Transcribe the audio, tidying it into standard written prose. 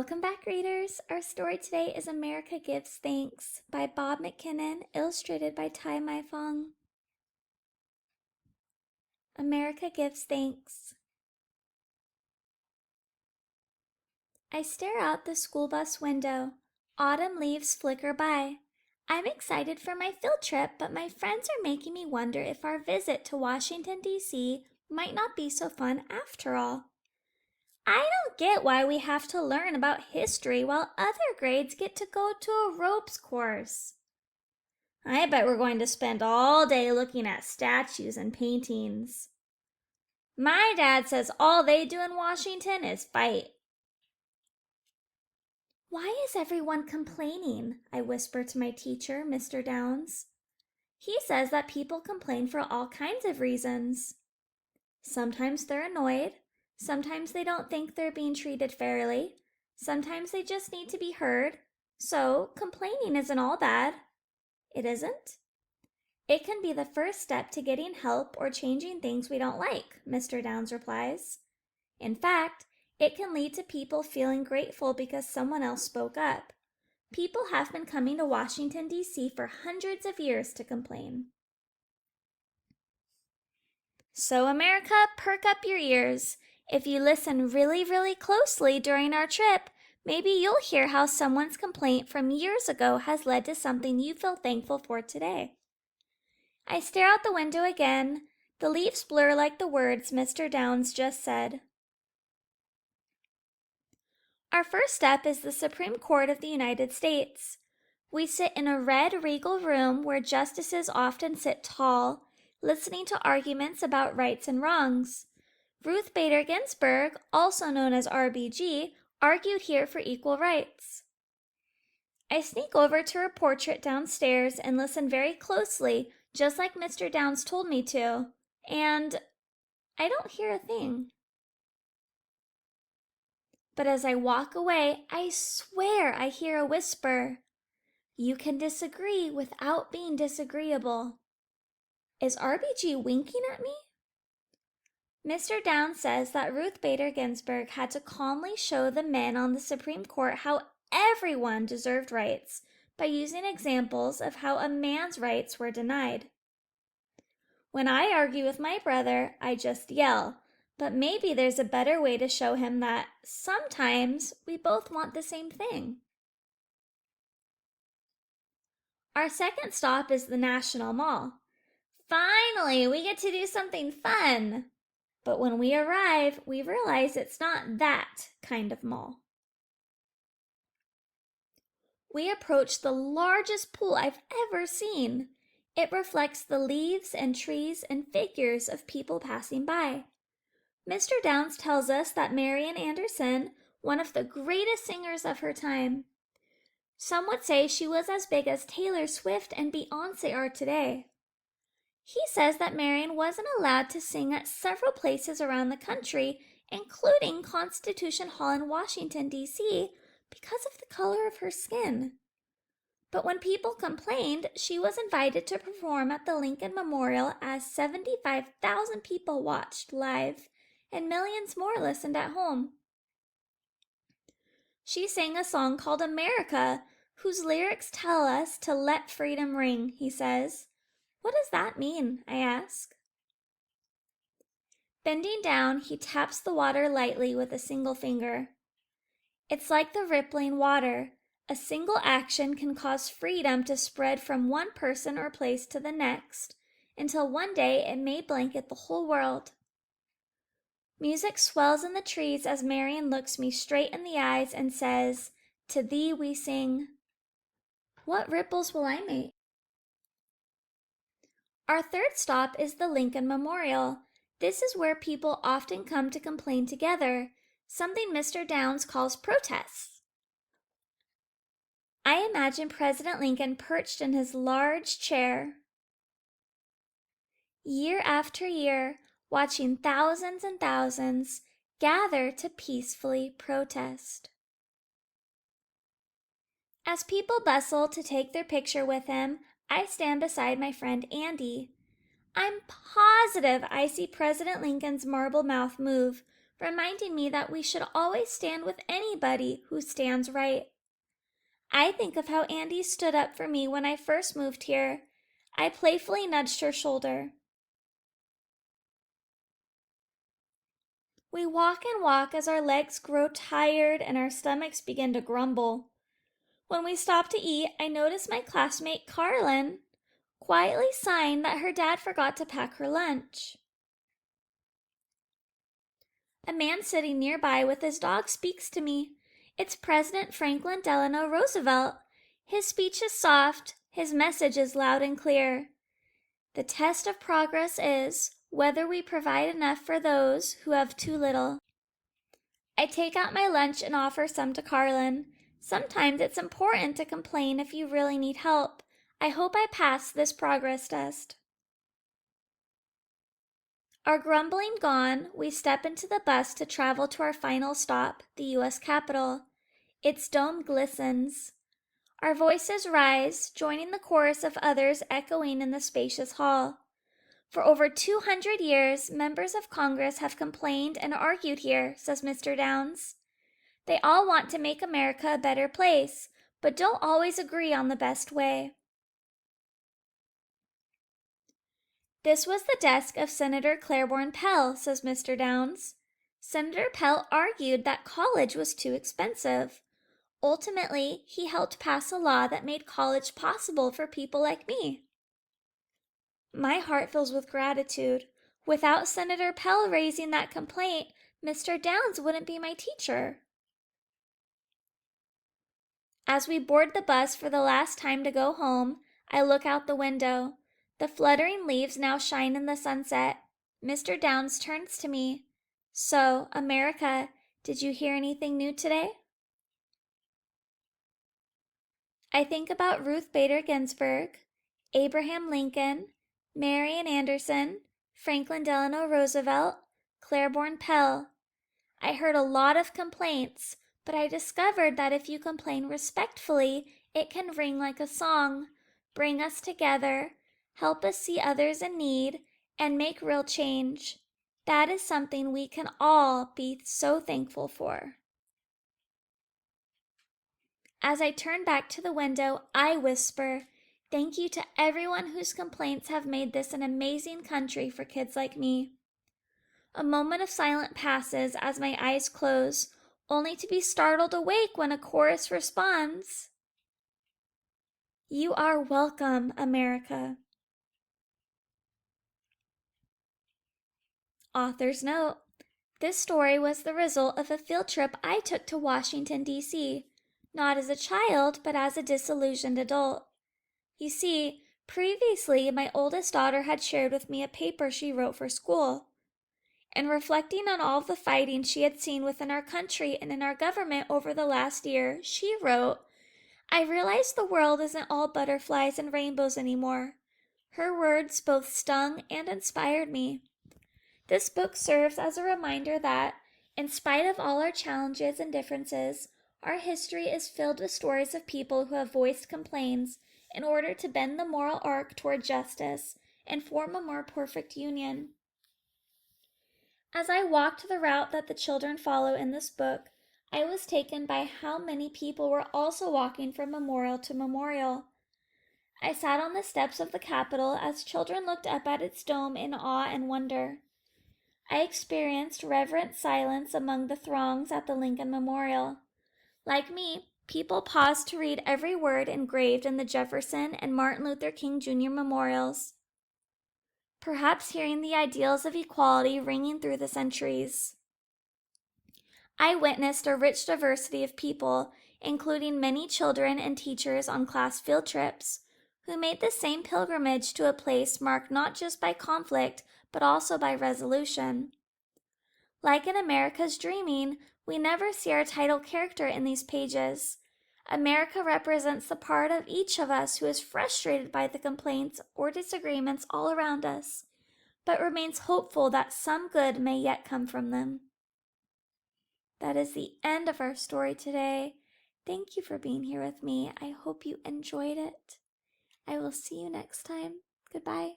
Welcome back, readers. Our story today is America Gives Thanks by Bob McKinnon, illustrated by Thai My Phuong. America Gives Thanks. I stare out the school bus window. Autumn leaves flicker by. I'm excited for my field trip, but my friends are making me wonder if our visit to Washington, D.C. might not be so fun after all. I don't get why we have to learn about history while other grades get to go to a ropes course. I bet we're going to spend all day looking at statues and paintings. My dad says all they do in Washington is fight. Why is everyone complaining? I whisper to my teacher, Mr. Downs. He says that people complain for all kinds of reasons. Sometimes they're annoyed. Sometimes they don't think they're being treated fairly. Sometimes they just need to be heard. So, complaining isn't all bad. It isn't? It can be the first step to getting help or changing things we don't like, Mr. Downs replies. In fact, it can lead to people feeling grateful because someone else spoke up. People have been coming to Washington, D.C. for hundreds of years to complain. So, America, perk up your ears. If you listen really, really closely during our trip, maybe you'll hear how someone's complaint from years ago has led to something you feel thankful for today. I stare out the window again. The leaves blur like the words Mr. Downs just said. Our first step is the Supreme Court of the United States. We sit in a red regal room where justices often sit tall, listening to arguments about rights and wrongs. Ruth Bader Ginsburg, also known as RBG, argued here for equal rights. I sneak over to her portrait downstairs and listen very closely, just like Mr. Downs told me to, and I don't hear a thing. But as I walk away, I swear I hear a whisper. You can disagree without being disagreeable. Is RBG winking at me? Mr. Downs says that Ruth Bader Ginsburg had to calmly show the men on the Supreme Court how everyone deserved rights by using examples of how a man's rights were denied. When I argue with my brother, I just yell, but maybe there's a better way to show him that sometimes we both want the same thing. Our second stop is the National Mall. Finally, we get to do something fun! But when we arrive, we realize it's not that kind of mall. We approach the largest pool I've ever seen. It reflects the leaves and trees and figures of people passing by. Mr. Downs tells us that Marian Anderson, one of the greatest singers of her time. Some would say she was as big as Taylor Swift and Beyoncé are today. He says that Marian wasn't allowed to sing at several places around the country, including Constitution Hall in Washington, D.C., because of the color of her skin. But when people complained, she was invited to perform at the Lincoln Memorial as 75,000 people watched live and millions more listened at home. She sang a song called America, whose lyrics tell us to let freedom ring, he says. What does that mean? I ask. Bending down, he taps the water lightly with a single finger. It's like the rippling water. A single action can cause freedom to spread from one person or place to the next, until one day it may blanket the whole world. Music swells in the trees as Marian looks me straight in the eyes and says, "To thee we sing." What ripples will I make? Our third stop is the Lincoln Memorial. This is where people often come to complain together, something Mr. Downs calls protests. I imagine President Lincoln perched in his large chair, year after year, watching thousands and thousands gather to peacefully protest. As people bustle to take their picture with him, I stand beside my friend Andy. I'm positive I see President Lincoln's marble mouth move, reminding me that we should always stand with anybody who stands right. I think of how Andy stood up for me when I first moved here. I playfully nudged her shoulder. We walk and walk as our legs grow tired and our stomachs begin to grumble. When we stop to eat, I notice my classmate Carlin quietly sighing that her dad forgot to pack her lunch. A man sitting nearby with his dog speaks to me. It's President Franklin Delano Roosevelt. His speech is soft, his message is loud and clear. The test of progress is whether we provide enough for those who have too little. I take out my lunch and offer some to Carlin. Sometimes it's important to complain if you really need help. I hope I pass this progress test. Our grumbling gone, we step into the bus to travel to our final stop, the U.S. Capitol. Its dome glistens. Our voices rise, joining the chorus of others echoing in the spacious hall. For over 200 years, members of Congress have complained and argued here, says Mr. Downs. They all want to make America a better place, but don't always agree on the best way. This was the desk of Senator Claiborne Pell, says Mr. Downs. Senator Pell argued that college was too expensive. Ultimately, he helped pass a law that made college possible for people like me. My heart fills with gratitude. Without Senator Pell raising that complaint, Mr. Downs wouldn't be my teacher. As we board the bus for the last time to go home, I look out the window. The fluttering leaves now shine in the sunset. Mr. Downs turns to me. So, America, did you hear anything new today? I think about Ruth Bader Ginsburg, Abraham Lincoln, Marian Anderson, Franklin Delano Roosevelt, Claiborne Pell. I heard a lot of complaints, but I discovered that if you complain respectfully, it can ring like a song, bring us together, help us see others in need, and make real change. That is something we can all be so thankful for. As I turn back to the window, I whisper, thank you to everyone whose complaints have made this an amazing country for kids like me. A moment of silence passes as my eyes close, only to be startled awake when a chorus responds, "You are welcome, America." Author's note: this story was the result of a field trip I took to Washington, D.C., not as a child, but as a disillusioned adult. You see, previously my oldest daughter had shared with me a paper she wrote for school. And reflecting on all the fighting she had seen within our country and in our government over the last year, she wrote, "I realize the world isn't all butterflies and rainbows anymore." Her words both stung and inspired me. This book serves as a reminder that, in spite of all our challenges and differences, our history is filled with stories of people who have voiced complaints in order to bend the moral arc toward justice and form a more perfect union. As I walked the route that the children follow in this book, I was taken by how many people were also walking from memorial to memorial. I sat on the steps of the Capitol as children looked up at its dome in awe and wonder. I experienced reverent silence among the throngs at the Lincoln Memorial. Like me, people paused to read every word engraved in the Jefferson and Martin Luther King Jr. memorials, perhaps hearing the ideals of equality ringing through the centuries. I witnessed a rich diversity of people, including many children and teachers on class field trips, who made the same pilgrimage to a place marked not just by conflict, but also by resolution. Like in America's Dreaming, we never see our title character in these pages. America represents the part of each of us who is frustrated by the complaints or disagreements all around us, but remains hopeful that some good may yet come from them. That is the end of our story today. Thank you for being here with me. I hope you enjoyed it. I will see you next time. Goodbye.